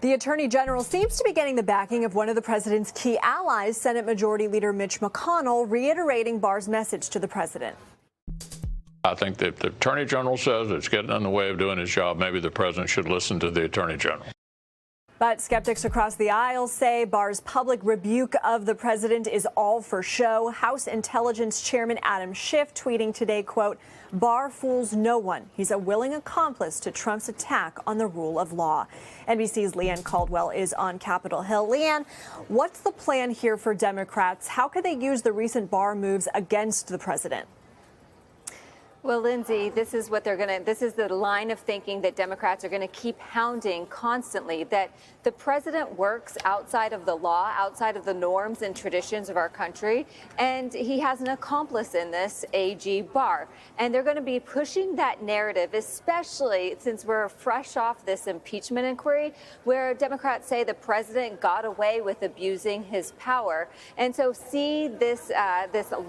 The Attorney General seems to be getting the backing of one of the president's key allies, Senate Majority Leader Mitch McConnell, reiterating Barr's message to the president. I think that if the Attorney General says it's getting in the way of doing his job, maybe the president should listen to the Attorney General. But skeptics across the aisle say Barr's public rebuke of the president is all for show. House Intelligence Chairman Adam Schiff tweeting today, quote, "Barr fools no one. He's a willing accomplice to Trump's attack on the rule of law." NBC's Leanne Caldwell is on Capitol Hill. Leanne, what's the plan here for Democrats? How could they use the recent Barr moves against the president? Well, Lindsay, this is the line of thinking that Democrats are going to keep hounding constantly, that the president works outside of the law, outside of the norms and traditions of our country, and he has an accomplice in this, AG Barr. And they're going to be pushing that narrative, especially since we're fresh off this impeachment inquiry, where Democrats say the president got away with abusing his power. And so see this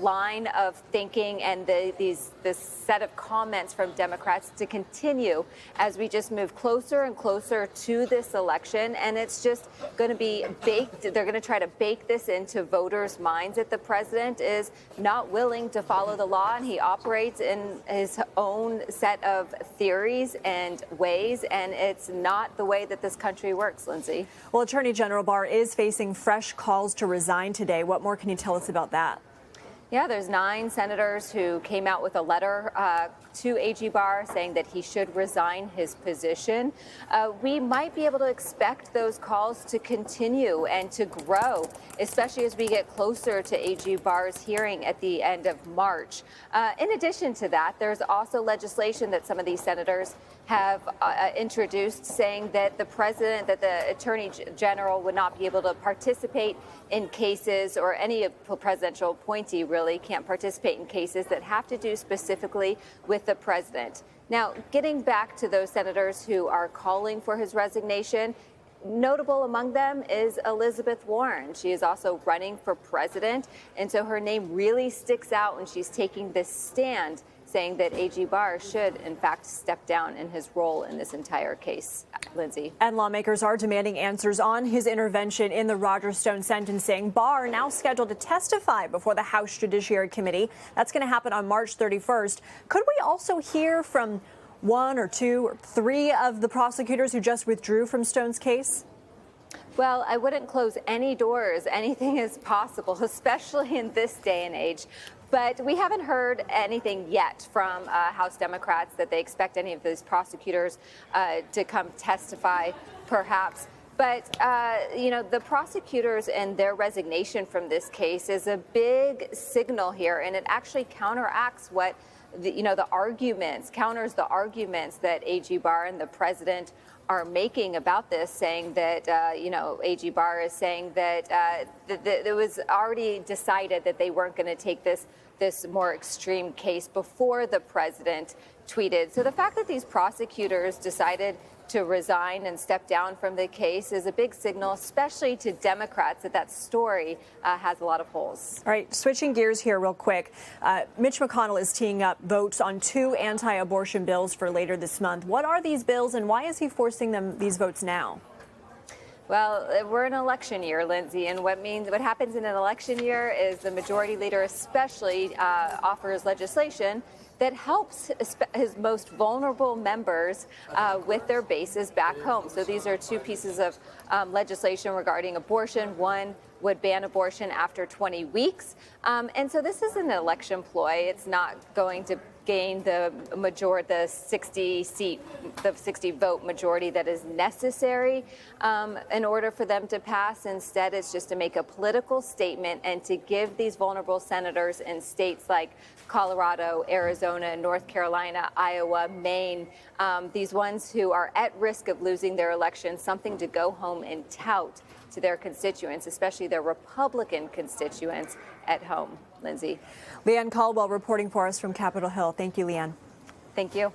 line of thinking and this set of comments from Democrats to continue as we just move closer and closer to this election. And it's just going to be baked. They're going to try to bake this into voters' minds that the president is not willing to follow the law, and he operates in his own set of theories and ways, and it's not the way that this country works, Lindsay. Well, Attorney General Barr is facing fresh calls to resign today. What more can you tell us about that? Yeah, there's 9 senators who came out with a letter to AG Barr saying that he should resign his position. We might be able to expect those calls to continue and to grow, especially as we get closer to AG Barr's hearing at the end of March. In addition to that, there's also legislation that some of these senators have introduced saying that the Attorney General would not be able to participate in cases, or any presidential appointee really can't participate in cases that have to do specifically with the president. Now, getting back to those senators who are calling for his resignation, notable among them is Elizabeth Warren. She is also running for president, and so her name really sticks out when she's taking this stand, saying that AG Barr should, in fact, step down in his role in this entire case. Lindsay. And lawmakers are demanding answers on his intervention in the Roger Stone sentencing. Barr now scheduled to testify before the House Judiciary Committee. That's going to happen on March 31st. Could we also hear from 1 or 2 or 3 of the prosecutors who just withdrew from Stone's case? Well, I wouldn't close any doors. Anything is possible, especially in this day and age. But we haven't heard anything yet from House Democrats that they expect any of those prosecutors to come testify, perhaps. But, the prosecutors and their resignation from this case is a big signal here, and it actually counteracts what counters the arguments that AG Barr and the president are making about this, saying that, AG Barr is saying that it was already decided that they weren't going to take this more extreme case before the president tweeted. So the fact that these prosecutors decided to resign and step down from the case is a big signal, especially to Democrats, that story has a lot of holes. All right, switching gears here real quick. Mitch McConnell is teeing up votes on 2 anti-abortion bills for later this month. What are these bills, and why is he forcing these votes now? Well, we're in an election year, Lindsay, and what happens in an election year is the majority leader especially offers legislation that helps his most vulnerable members with their bases back home. So these are 2 pieces of legislation regarding abortion. One would ban abortion after 20 weeks. And so this is an election ploy. It's not going to gain the 60 vote majority that is necessary in order for them to pass. Instead, it's just to make a political statement and to give these vulnerable senators in states like Colorado, Arizona, North Carolina, Iowa, Maine, these ones who are at risk of losing their election, something to go home and tout to their constituents, especially their Republican constituents at home. Lindsay. Leanne Caldwell reporting for us from Capitol Hill. Thank you, Leanne. Thank you.